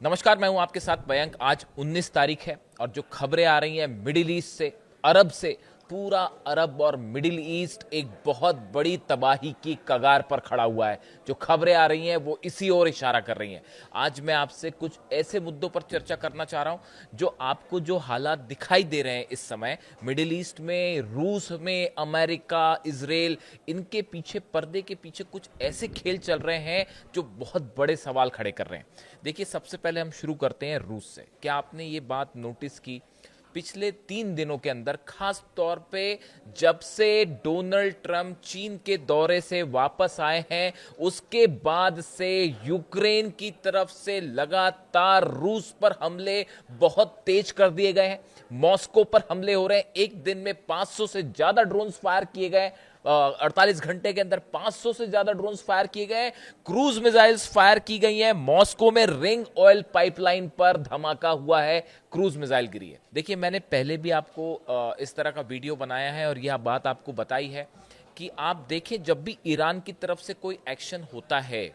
नमस्कार, मैं हूं आपके साथ मयंक। आज 19 तारीख है और जो खबरें आ रही हैं मिडिल ईस्ट से, अरब से, पूरा अरब और मिडिल ईस्ट एक बहुत बड़ी तबाही की कगार पर खड़ा हुआ है। जो खबरें आ रही हैं वो इसी ओर इशारा कर रही हैं। आज मैं आपसे कुछ ऐसे मुद्दों पर चर्चा करना चाह रहा हूं जो आपको जो हालात दिखाई दे रहे हैं इस समय मिडिल ईस्ट में, रूस में, अमेरिका, इजराइल, इनके पीछे, पर्दे के पीछे कुछ ऐसे खेल चल रहे हैं जो बहुत बड़े सवाल खड़े कर रहे हैं। देखिए, सबसे पहले हम शुरू करते हैं रूस से। क्या आपने ये बात नोटिस की, पिछले 3 दिनों के अंदर, खास तौर पे जब से डोनाल्ड ट्रंप चीन के दौरे से वापस आए हैं, उसके बाद से यूक्रेन की तरफ से लगातार रूस पर हमले बहुत तेज कर दिए गए हैं। मॉस्को पर हमले हो रहे हैं। एक दिन में 500 से ज्यादा ड्रोन्स फायर किए गए। 48 घंटे के अंदर 500 से ज्यादा ड्रोन्स फायर किए गए। क्रूज मिसाइल्स फायर की गई हैं। मॉस्को में रिंग ऑयल पाइपलाइन पर धमाका हुआ है, क्रूज मिसाइल गिरी है। देखिए, मैंने पहले भी आपको इस तरह का वीडियो बनाया है और यह बात आपको बताई है कि आप देखें, जब भी ईरान की तरफ से कोई एक्शन होता है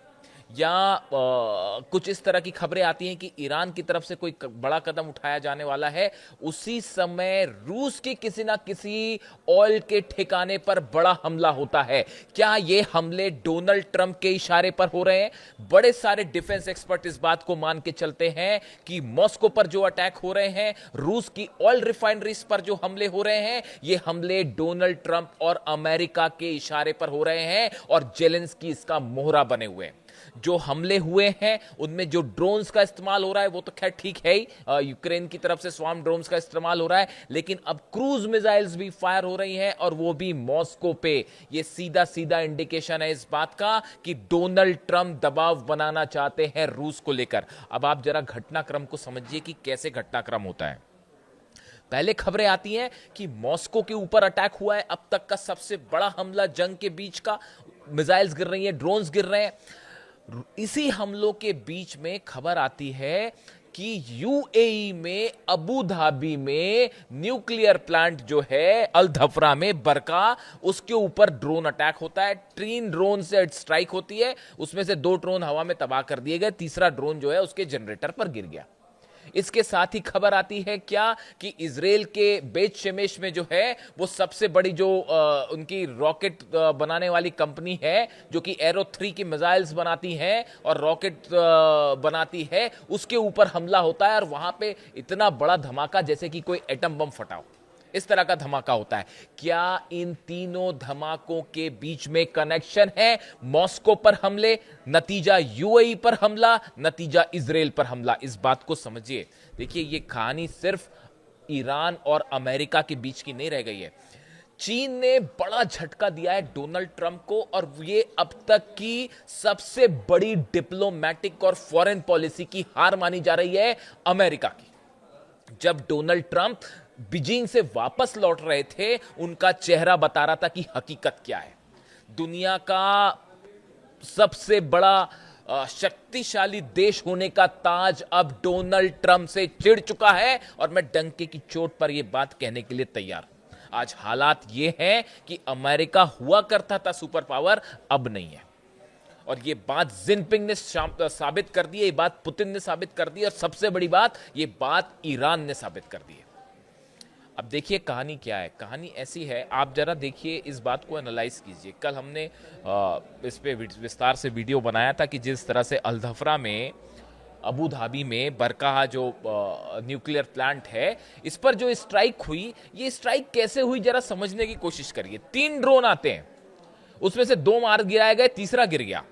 या कुछ इस तरह की खबरें आती हैं कि ईरान की तरफ से कोई बड़ा कदम उठाया जाने वाला है, उसी समय रूस की किसी ना किसी ऑयल के ठिकाने पर बड़ा हमला होता है। क्या ये हमले डोनाल्ड ट्रंप के इशारे पर हो रहे हैं? बड़े सारे डिफेंस एक्सपर्ट इस बात को मान के चलते हैं कि मॉस्को पर जो अटैक हो रहे हैं, रूस की ऑयल रिफाइनरीज पर जो हमले हो रहे हैं, ये हमले डोनाल्ड ट्रंप और अमेरिका के इशारे पर हो रहे हैं और जेलेंस्की इसका मोहरा बने हुए हैं। जो हमले हुए हैं उनमें जो ड्रोन्स का इस्तेमाल हो रहा है वो तो खैर ठीक है ही, यूक्रेन की तरफ से स्वार्म ड्रोन्स का इस्तेमाल हो रहा है, लेकिन अब क्रूज मिसाइल्स भी फायर हो रही हैं और वो भी मॉस्को पे। ये सीधा सीधा इंडिकेशन है इस बात का कि डोनाल्ड ट्रंप दबाव बनाना चाहते हैं रूस को लेकर। अब आप जरा घटनाक्रम को समझिए कि कैसे घटनाक्रम होता है। पहले खबरें आती हैं कि मॉस्को के ऊपर अटैक हुआ है, अब तक का सबसे बड़ा हमला जंग के बीच का। मिसाइल्स गिर रही हैं, ड्रोन्स गिर रहे हैं। इसी हमलों के बीच में खबर आती है कि यूएई में, अबू धाबी में न्यूक्लियर प्लांट जो है अल धफरा में, बरका, उसके ऊपर ड्रोन अटैक होता है। 3 ड्रोन से स्ट्राइक होती है, उसमें से 2 ड्रोन हवा में तबाह कर दिए गए, तीसरा ड्रोन जो है उसके जनरेटर पर गिर गया। इसके साथ ही खबर आती है क्या कि इजराइल के बेत शेमेश में जो है वो सबसे बड़ी जो उनकी रॉकेट बनाने वाली कंपनी है, जो कि एरो 3 की मिसाइल्स बनाती है और रॉकेट बनाती है, उसके ऊपर हमला होता है और वहां पे इतना बड़ा धमाका जैसे कि कोई एटम बम फटा हो, इस तरह का धमाका होता है। क्या इन तीनों धमाकों के बीच में कनेक्शन है? मॉस्को पर हमले, नतीजा यूएई पर हमला, नतीजा इजराइल पर हमला। इस बात को समझिए। देखिए, ये कहानी सिर्फ ईरान और अमेरिका के बीच की नहीं रह गई है। चीन ने बड़ा झटका दिया है डोनाल्ड ट्रंप को और ये अब तक की सबसे बड़ी डिप्लोमैटिक और फॉरेन पॉलिसी की हार मानी जा रही है अमेरिका की। जब डोनाल्ड ट्रंप बीजिंग से वापस लौट रहे थे, उनका चेहरा बता रहा था कि हकीकत क्या है। दुनिया का सबसे बड़ा शक्तिशाली देश होने का ताज अब डोनाल्ड ट्रंप से चिढ़ चुका है और मैं डंके की चोट पर यह बात कहने के लिए तैयार हूं। आज हालात यह हैं कि अमेरिका हुआ करता था सुपर पावर, अब नहीं है। और ये बात जिनपिंग ने साबित कर दी है, ये बात पुतिन ने साबित कर दी है और सबसे बड़ी बात, ये बात ईरान ने साबित कर दी है। अब देखिए कहानी क्या है। कहानी ऐसी है, आप जरा देखिए, इस बात को एनालाइज कीजिए। कल हमने इस पे विस्तार से वीडियो बनाया था कि जिस तरह से अल धफरा में, अबू धाबी में बरका जो न्यूक्लियर प्लांट है, इस पर जो स्ट्राइक हुई, ये स्ट्राइक कैसे हुई जरा समझने की कोशिश करिए। 3 ड्रोन आते हैं, उसमें से 2 मार गिराए गए, तीसरा गिर गया,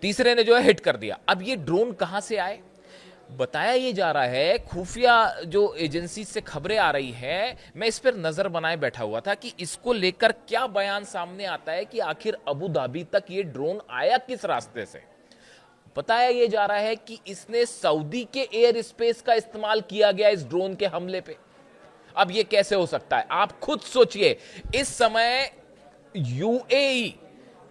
तीसरे ने जो है हिट कर दिया। अब ये ड्रोन कहां से आए? बताया ये जा रहा है, खुफिया जो एजेंसी से खबरें आ रही हैं, मैं इस पर नजर बनाए बैठा हुआ था कि इसको लेकर क्या बयान सामने आता है कि आखिर अबू धाबी तक ये ड्रोन आया किस रास्ते से। बताया ये जा रहा है कि इसने सऊदी के एयर स्पेस का इस्तेमाल किया गया इस ड्रोन के हमले पे। अब ये कैसे हो सकता है? आप खुद सोचिए। इस समय यूएई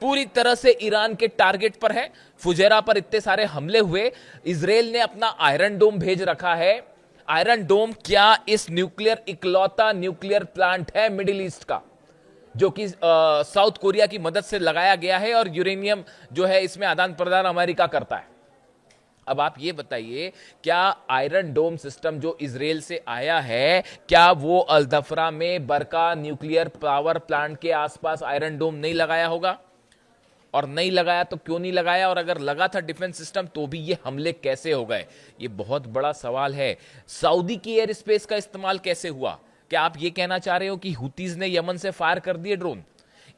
पूरी तरह से ईरान के टारगेट पर है। फुजेरा पर इतने सारे हमले हुए, इजराइल ने अपना आयरन डोम भेज रखा है। आयरन डोम क्या इस न्यूक्लियर, इकलौता न्यूक्लियर प्लांट है मिडिल ईस्ट का जो कि साउथ कोरिया की मदद से लगाया गया है और यूरेनियम जो है इसमें आदान प्रदान अमेरिका करता है। अब आप ये बताइए, क्या आयरन डोम सिस्टम जो इजराइल से आया है, क्या वो अल-दफरा में बरका न्यूक्लियर पावर प्लांट के आसपास आयरन डोम नहीं लगाया होगा? और नहीं लगाया तो क्यों नहीं लगाया? और अगर लगा था डिफेंस सिस्टम तो भी ये हमले कैसे हो गए? ये बहुत बड़ा सवाल है। सऊदी की एयर स्पेस का इस्तेमाल कैसे हुआ? क्या आप ये कहना चाह रहे हो कि हुतीज ने यमन से फायर कर दिए ड्रोन?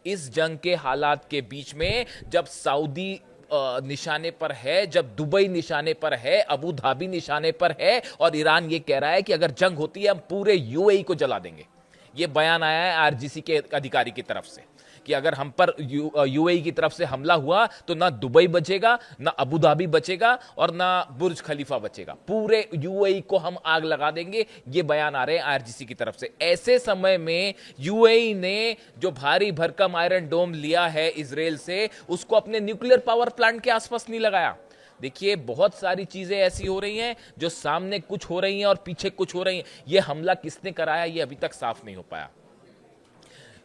इस जंग के हालात के बीच में जब सऊदी निशाने पर है, जब दुबई निशाने पर है, अबू धाबी निशाने पर है, और ईरान ये कह रहा है कि अगर जंग होती है हम पूरे यूएई को जला देंगे। ये बयान आया है आरजीसी के अधिकारी की तरफ से कि अगर हम पर यूएई की तरफ से हमला हुआ तो ना दुबई बचेगा, ना अबू धाबी बचेगा, और ना बुर्ज खलीफा बचेगा, पूरे यूएई को हम आग लगा देंगे। ये बयान आ रहे हैं आरजीसी की तरफ से। ऐसे समय में यूएई ने जो भारी भरकम आयरन डोम लिया है इजराइल से, उसको अपने न्यूक्लियर पावर प्लांट के आसपास नहीं लगाया। देखिए, बहुत सारी चीजें ऐसी हो रही हैं जो सामने कुछ हो रही हैं और पीछे कुछ हो रही हैं। यह हमला किसने कराया, यह अभी तक साफ नहीं हो पाया।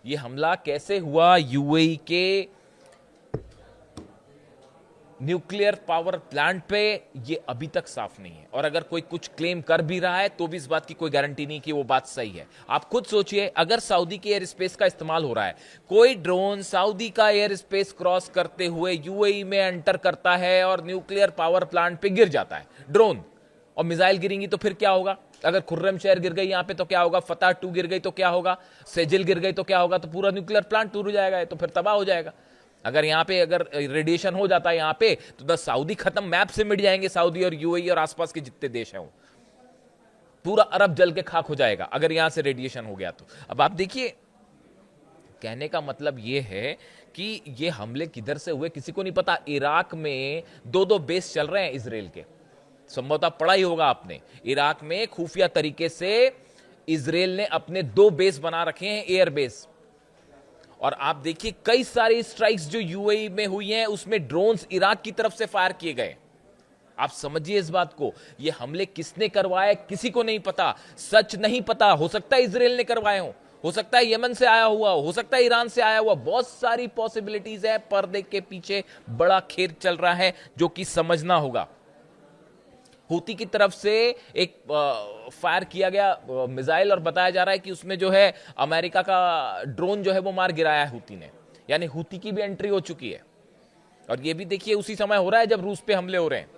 ये हमला कैसे हुआ यूएई के न्यूक्लियर पावर प्लांट पे, ये अभी तक साफ नहीं है। और अगर कोई कुछ क्लेम कर भी रहा है तो भी इस बात की कोई गारंटी नहीं कि वो बात सही है। आप खुद सोचिए, अगर सऊदी के एयर स्पेस का इस्तेमाल हो रहा है, कोई ड्रोन सऊदी का एयर स्पेस क्रॉस करते हुए यूएई में एंटर करता है और न्यूक्लियर पावर प्लांट पे गिर जाता है ड्रोन, और मिसाइल गिरेंगी तो फिर क्या होगा? अगर खुर्रम शहर गिर गई यहां पे तो क्या होगा? फतह 2 गिर गई तो क्या होगा? सेजिल गिर गई तो क्या होगा? तो पूरा न्यूक्लियर प्लांट टूट जाएगा, तो फिर तबाह हो जाएगा। अगर यहां पे अगर रेडिएशन हो जाता है यहां पे, तो द सऊदी खत्म, मैप से मिट जाएंगे सऊदी और यूएई और आसपास के जितने देश हैं वो। पूरा अरब जल के खाक हो जाएगा अगर यहां से रेडिएशन हो गया तो। अब आप देखिए, कहने का मतलब यह है कि ये हमले किधर से हुए किसी को नहीं पता। इराक में 2-2 बेस चल रहे हैं इजराइल के, संभवतः पढ़ा ही होगा आपने। इराक में खुफिया तरीके से इजराइल ने अपने 2 बेस बना रखे हैं, एयर बेस। और आप देखिए, कई सारी स्ट्राइक्स जो यूएई में हुई हैं उसमें ड्रोन्स इराक की तरफ से फायर किए गए। आप समझिए इस बात को, ये हमले किसने करवाए किसी को नहीं पता, सच नहीं पता। हो सकता है इजराइल ने करवाए हो सकता है यमन से आया हुआ हो सकता है ईरान से आया हुआ, बहुत सारी पॉसिबिलिटीज है। पर्दे के पीछे बड़ा खेल चल रहा है जो कि समझना होगा। हूती की तरफ से एक फायर किया गया मिसाइल, और बताया जा रहा है कि उसमें जो है अमेरिका का ड्रोन जो है वो मार गिराया है हूती ने। यानी हूती की भी एंट्री हो चुकी है। और ये भी देखिए उसी समय हो रहा है जब रूस पे हमले हो रहे हैं।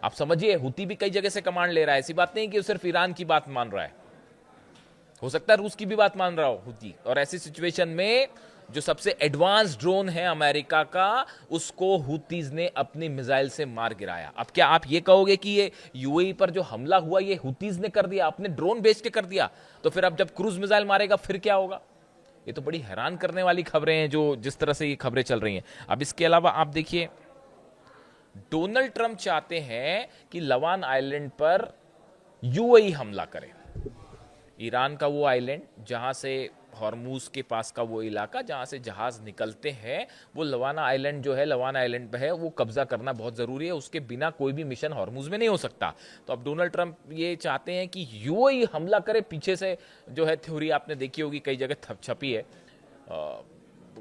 आप समझिए, हूती भी कई जगह से कमांड ले रहा है। ऐसी बात नहीं कि वो सिर्फ ईरान की बात मान रहा है, हो सकता है रूस की भी बात मान रहा हो हूती। और ऐसी सिचुएशन में जो सबसे एडवांस ड्रोन है अमेरिका का, उसको हूतीज ने अपनी मिसाइल से मार गिराया। अब क्या आप ये कहोगे कि ये यूएई पर जो हमला हुआ ये हूतीज ने कर दिया, अपने ड्रोन भेज के कर दिया? तो फिर अब जब क्रूज मिसाइल मारेगा फिर क्या होगा? ये तो बड़ी हैरान करने वाली खबरें हैं जो जिस तरह से ये खबरें चल रही हैं। अब इसके अलावा आप देखिए, डोनाल्ड ट्रंप चाहते हैं कि लवान आइलैंड पर यूएई हमला करे। ईरान का वो आइलैंड जहां से हॉर्मूज के पास का वो इलाका जहां से जहाज निकलते हैं, वो लवाना आइलैंड जो है, लवाना आइलैंड पे है, वो कब्जा करना बहुत जरूरी है। उसके बिना कोई भी मिशन हॉर्मूज में नहीं हो सकता। तो अब डोनाल्ड ट्रंप ये चाहते हैं कि यूएई हमला करे। पीछे से जो है थ्योरी आपने देखी होगी, कई जगह छपी है,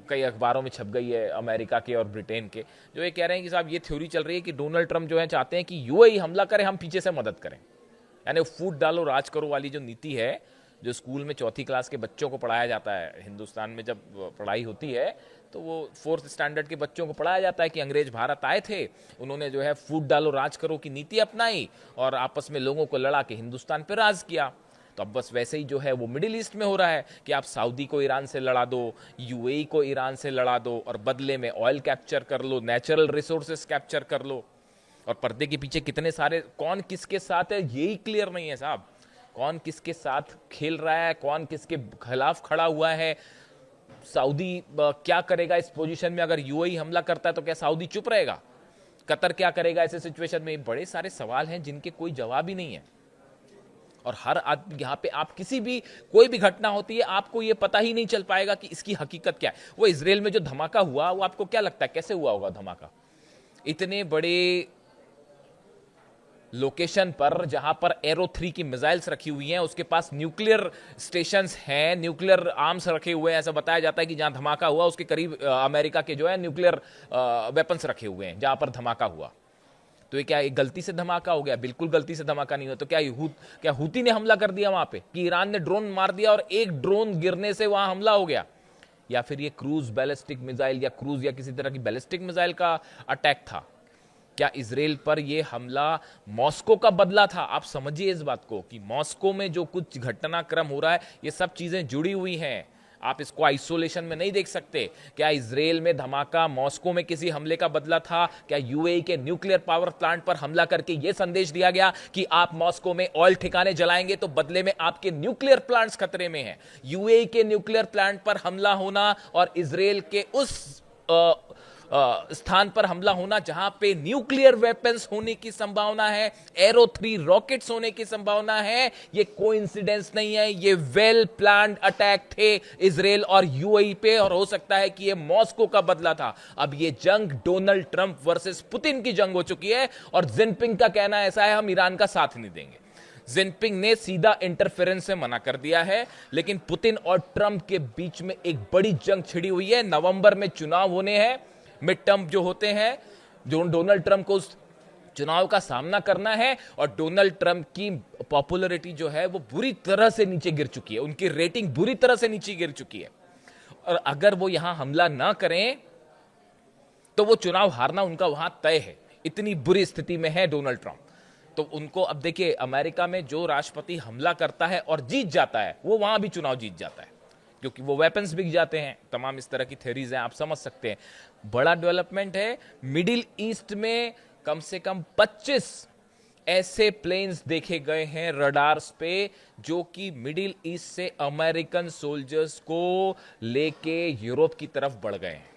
कई अखबारों में छप गई है अमेरिका के और ब्रिटेन के, जो ये कह रहे हैं कि साहब ये थ्योरी चल रही है कि डोनाल्ड ट्रंप जो है चाहते हैं कि यूएई हमला करे, हम पीछे से मदद करें। यानी फूट डालो राज करो वाली जो नीति है, जो स्कूल में 4th क्लास के बच्चों को पढ़ाया जाता है, हिंदुस्तान में जब पढ़ाई होती है तो वो 4th स्टैंडर्ड के बच्चों को पढ़ाया जाता है कि अंग्रेज भारत आए थे, उन्होंने जो है फूट डालो राज करो की नीति अपनाई और आपस में लोगों को लड़ा के हिंदुस्तान पर राज किया। तो अब बस वैसे ही जो है वो मिडिल ईस्ट में हो रहा है कि आप सऊदी को ईरान से लड़ा दो, यूएई को ईरान से लड़ा दो, और बदले में ऑयल कैप्चर कर लो, नेचुरल रिसोर्सेस कैप्चर कर लो। और पर्दे के पीछे कितने सारे, कौन किसके साथ है यही क्लियर नहीं है साहब। कौन किसके साथ खेल रहा है, कौन किसके खिलाफ खड़ा हुआ है। सऊदी क्या करेगा इस पोजीशन में? अगर यूएई हमला करता है तो क्या सऊदी चुप रहेगा? कतर क्या करेगा ऐसे सिचुएशन में? बड़े सारे सवाल हैं जिनके कोई जवाब ही नहीं है। और हर आदमी यहाँ पे, आप किसी भी कोई भी घटना होती है आपको ये पता ही नहीं चल पाएगा कि इसकी हकीकत क्या है। वो इजराइल में जो धमाका हुआ, वो आपको क्या लगता है कैसे हुआ होगा धमाका? इतने बड़े लोकेशन पर जहां पर एरो 3 की मिसाइल्स रखी हुई हैं, उसके पास न्यूक्लियर स्टेशंस हैं, न्यूक्लियर आर्म्स रखे हुए हैं। ऐसा बताया जाता है कि जहां धमाका हुआ उसके करीब अमेरिका के जो है न्यूक्लियर वेपन्स रखे हुए हैं जहां पर धमाका हुआ। तो ये क्या एक गलती से धमाका हो गया? बिल्कुल गलती से धमाका नहीं हुआ। तो क्या हूती ने हमला कर दिया वहां पे, कि ईरान ने ड्रोन मार दिया और एक ड्रोन गिरने से वहां हमला हो गया? या फिर ये क्रूज बैलिस्टिक मिसाइल या क्रूज या किसी तरह की बैलिस्टिक मिसाइल का अटैक था? क्या इजराइल पर यह हमला मॉस्को का बदला था? आप समझिए इस बात को कि मॉस्को में जो कुछ घटनाक्रम हो रहा है, ये सब चीजें जुड़ी हुई हैं। आप इसको आइसोलेशन में नहीं देख सकते। क्या इजराइल में धमाका मॉस्को में किसी हमले का बदला था? क्या यूएई के न्यूक्लियर पावर प्लांट पर हमला करके यह संदेश दिया गया कि आप मॉस्को में ऑयल ठिकाने जलाएंगे तो बदले में आपके न्यूक्लियर प्लांट्स खतरे में हैं? यूएई के न्यूक्लियर प्लांट पर हमला होना और इजराइल के उस स्थान पर हमला होना जहां पे न्यूक्लियर वेपन्स होने की संभावना है, एरो 3 रॉकेट्स होने की संभावना है, ये कोइंसिडेंस नहीं है, ये वेल प्लान्ड अटैक थे इजराइल और यूएई पे, और हो सकता है कि ये मॉस्को का बदला था। अब ये जंग डोनाल्ड ट्रंप वर्सेस पुतिन की जंग हो चुकी है और जिनपिंग का कहना ऐसा है, हम ईरान का साथ नहीं देंगे। जिनपिंग ने सीधा इंटरफेरेंस से मना कर दिया है, लेकिन पुतिन और ट्रंप के बीच में एक बड़ी जंग छिड़ी हुई है। नवंबर में चुनाव होने हैं, मिड टर्म जो होते हैं, जो डोनाल्ड ट्रंप को उस चुनाव का सामना करना है, और डोनाल्ड ट्रंप की पॉपुलैरिटी जो है वो बुरी तरह से नीचे गिर चुकी है, उनकी रेटिंग बुरी तरह से नीचे गिर चुकी है। और अगर वो यहां हमला ना करें तो वो चुनाव हारना उनका वहां तय है। इतनी बुरी स्थिति में है डोनाल्ड ट्रंप। तो उनको अब देखिए, अमेरिका में जो राष्ट्रपति हमला करता है और जीत जाता है, वो वहां भी चुनाव जीत जाता है, क्योंकि वो वेपन्स बिक जाते हैं। तमाम इस तरह की थ्योरीज हैं, आप समझ सकते हैं। बड़ा डेवलपमेंट है मिडिल ईस्ट में। कम से कम 25 ऐसे प्लेन्स देखे गए हैं रडार्स पे, जो कि मिडिल ईस्ट से अमेरिकन सोल्जर्स को लेके यूरोप की तरफ बढ़ गए हैं।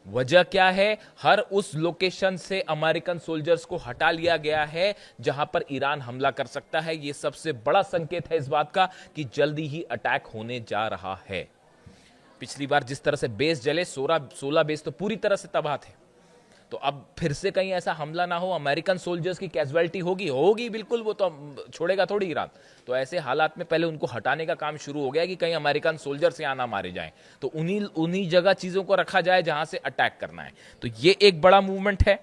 वजह क्या है? हर उस लोकेशन से अमेरिकन सोल्जर्स को हटा लिया गया है जहां पर ईरान हमला कर सकता है। यह सबसे बड़ा संकेत है इस बात का कि जल्दी ही अटैक होने जा रहा है। पिछली बार जिस तरह से बेस जले, 16 बेस तो पूरी तरह से तबाह थे। तो अब फिर से कहीं ऐसा हमला ना हो, अमेरिकन सोल्जर्स की कैजुअलिटी होगी बिल्कुल, वो तो छोड़ेगा थोड़ी ईरान। तो ऐसे हालात में पहले उनको हटाने का काम शुरू हो गया कि कहीं अमेरिकन सोल्जर्स यहां ना मारे जाएं, तो उन्हीं जगह चीजों को रखा जाए जहां से अटैक करना है। तो ये एक बड़ा मूवमेंट है।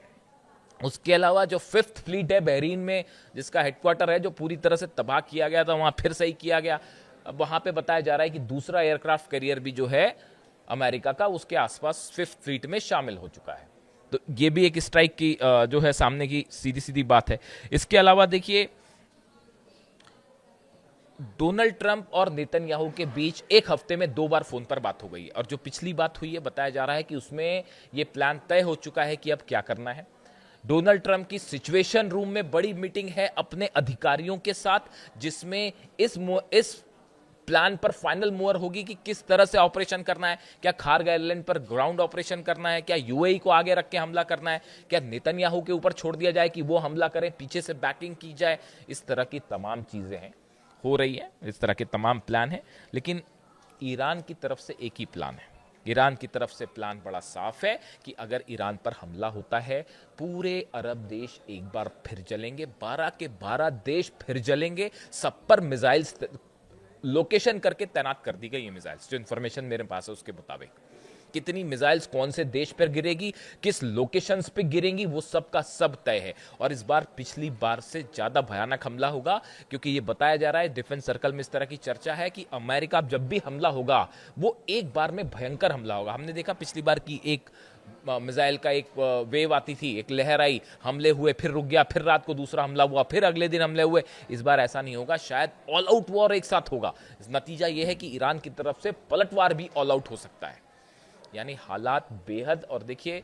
उसके अलावा जो 5th फ्लीट है बहरीन में, जिसका हेडक्वार्टर है, जो पूरी तरह से तबाह किया गया था, वहां फिर सही किया गया। अब वहां पे बताया जा रहा है कि दूसरा एयरक्राफ्ट कैरियर भी जो है अमेरिका का, उसके आसपास 5th फ्लीट में शामिल हो चुका है। तो ये भी एक स्ट्राइक की जो है सामने की सीधी सीधी बात है। इसके अलावा देखिए, डोनाल्ड ट्रंप और नेतन्याहू के बीच एक हफ्ते में 2 बार फोन पर बात हो गई है, और जो पिछली बात हुई है, बताया जा रहा है कि उसमें यह प्लान तय हो चुका है कि अब क्या करना है। डोनाल्ड ट्रंप की सिचुएशन रूम में बड़ी मीटिंग है अपने अधिकारियों के साथ, जिसमें इस प्लान पर फाइनल मोहर होगी कि किस तरह से ऑपरेशन करना है। क्या खार्ग आइलैंड पर ग्राउंड ऑपरेशन करना है? क्या यूएई को आगे रख के हमला करना है? क्या नेतन्याहू के ऊपर छोड़ दिया जाए कि वो हमला करें, पीछे से बैकिंग की जाए? इस तरह की तमाम चीजें हैं, हो रही है, इस तरह के तमाम प्लान है। लेकिन ईरान की तरफ से एक ही प्लान है। ईरान की तरफ से प्लान बड़ा साफ है कि अगर ईरान पर हमला होता है, पूरे अरब देश एक बार फिर जलेंगे, 12 के 12 देश फिर जलेंगे। सब पर मिसाइल्स लोकेशन करके तैनात कर दी गई है। मिसाइल्स, जो इंफॉर्मेशन मेरे पास है उसके मुताबिक, कितनी मिसाइल्स कौन से देश पर गिरेगी, किस लोकेशंस पे गिरेंगी, वो सब का सब तय है। और इस बार पिछली बार से ज्यादा भयानक हमला होगा, क्योंकि ये बताया जा रहा है, डिफेंस सर्कल में इस तरह की चर्चा है कि अमेरिका जब भी हमला होगा, वो एक बार में भयंकर हमला होगा। हमने देखा पिछली बार की एक मिसाइल का एक वेव आती थी, एक लहर आई, हमले हुए, फिर रुक गया, फिर रात को दूसरा हमला हुआ, फिर अगले दिन हमले हुए। इस बार ऐसा नहीं होगा, शायद ऑल आउट वॉर एक साथ होगा। नतीजा यह है कि ईरान की तरफ से पलटवार भी ऑल आउट हो सकता है। यानी हालात बेहद। और देखिए,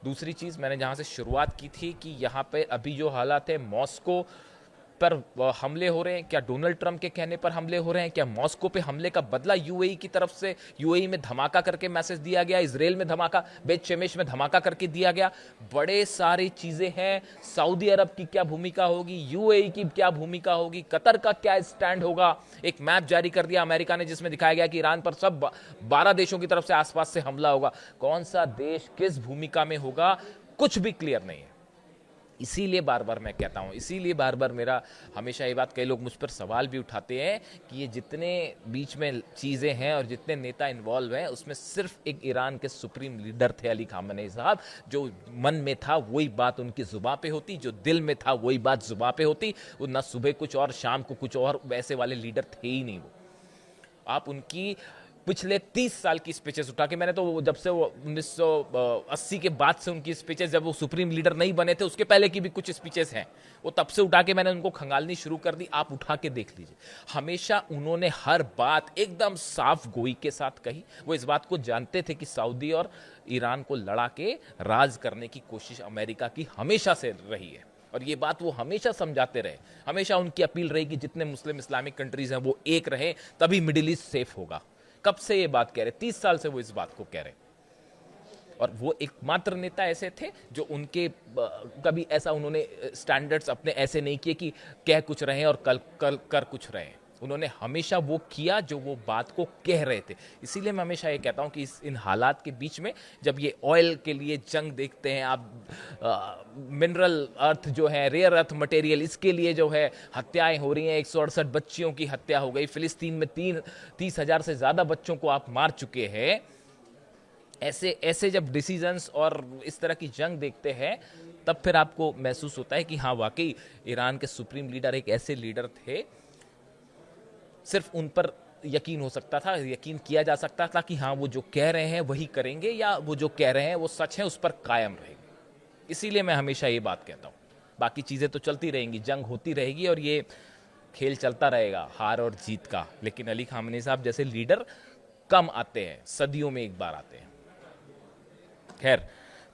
दूसरी चीज मैंने जहां से शुरुआत की थी कि यहां पे अभी जो हालात है, मॉस्को पर हमले हो रहे हैं, क्या डोनाल्ड ट्रंप के कहने पर हमले हो रहे हैं? क्या मॉस्को पे हमले का बदला यूएई की तरफ से, यूएई में धमाका करके मैसेज दिया गया, इजराइल में धमाका, बेत शेमेश में धमाका करके दिया गया? बड़े सारी चीजें हैं। सऊदी अरब की क्या भूमिका होगी, यूएई की क्या भूमिका होगी, कतर का क्या स्टैंड होगा? एक मैप जारी कर दिया अमेरिका ने, जिसमें दिखाया गया कि ईरान पर सब 12 देशों की तरफ से आसपास से हमला होगा। कौन सा देश किस भूमिका में होगा, कुछ भी क्लियर नहीं है। इसीलिए बार बार मैं कहता हूँ, इसीलिए बार बार मेरा हमेशा ये बात, कई लोग मुझ पर सवाल भी उठाते हैं कि ये जितने बीच में चीज़ें हैं और जितने नेता इन्वॉल्व हैं, उसमें सिर्फ एक ईरान के सुप्रीम लीडर थे अली खामेनी साहब। जो मन में था वही बात उनकी जुबां पे होती, जो दिल में था वही बात जुबां पे होती। वो ना सुबह कुछ और शाम को कुछ और, वैसे वाले लीडर थे ही नहीं वो। आप उनकी पिछले 30 साल की स्पीचेस उठा के, मैंने तो जब से वो 1980 के बाद से उनकी स्पीचेस, जब वो सुप्रीम लीडर नहीं बने थे उसके पहले की भी कुछ स्पीचेस हैं, वो तब से उठा के मैंने उनको खंगालनी शुरू कर दी। आप उठा के देख लीजिए, हमेशा उन्होंने हर बात एकदम साफ गोई के साथ कही। वो इस बात को जानते थे कि सऊदी और ईरान को लड़ा के राज करने की कोशिश अमेरिका की हमेशा से रही है, और ये बात वो हमेशा समझाते रहे। हमेशा उनकी अपील रही कि जितने मुस्लिम इस्लामिक कंट्रीज हैं वो एक रहे, तभी मिडिल ईस्ट सेफ होगा। कब से ये बात कह रहे? 30 साल से वो इस बात को कह रहे। और वो एकमात्र नेता ऐसे थे जो उनके कभी ऐसा उन्होंने स्टैंडर्ड्स अपने ऐसे नहीं किए कि कह कुछ रहे और कल कल कर कुछ रहे। उन्होंने हमेशा वो किया जो वो बात को कह रहे थे। इसीलिए मैं हमेशा ये कहता हूँ कि इन हालात के बीच में जब ये ऑयल के लिए जंग देखते हैं आप, मिनरल अर्थ जो है, रेयर अर्थ मटेरियल, इसके लिए जो है हत्याएं हो रही हैं। 168 बच्चियों की हत्या हो गई। फिलिस्तीन में 30,000 से ज़्यादा बच्चों को आप मार चुके हैं। ऐसे ऐसे जब डिसीजंस और इस तरह की जंग देखते हैं, तब फिर आपको महसूस होता है कि हाँ, वाकई ईरान के सुप्रीम लीडर एक ऐसे लीडर थे, सिर्फ उन पर यकीन हो सकता था, यकीन किया जा सकता था कि हाँ, वो जो कह रहे हैं वही करेंगे, या वो जो कह रहे हैं वो सच है, उस पर कायम रहेंगे। इसीलिए मैं हमेशा ये बात कहता हूँ। बाकी चीज़ें तो चलती रहेंगी, जंग होती रहेगी और ये खेल चलता रहेगा हार और जीत का। लेकिन अली खामेनी साहब जैसे लीडर कम आते हैं, सदियों में एक बार आते हैं। खैर,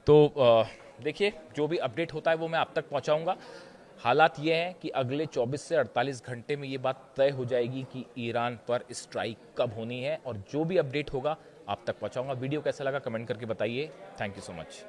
तो देखिए, जो भी अपडेट होता है वो मैं आप तक पहुंचाऊंगा। हालात ये हैं कि अगले 24 से 48 घंटे में ये बात तय हो जाएगी कि ईरान पर स्ट्राइक कब होनी है, और जो भी अपडेट होगा आप तक पहुंचाऊंगा। वीडियो कैसा लगा कमेंट करके बताइए। Thank you so much.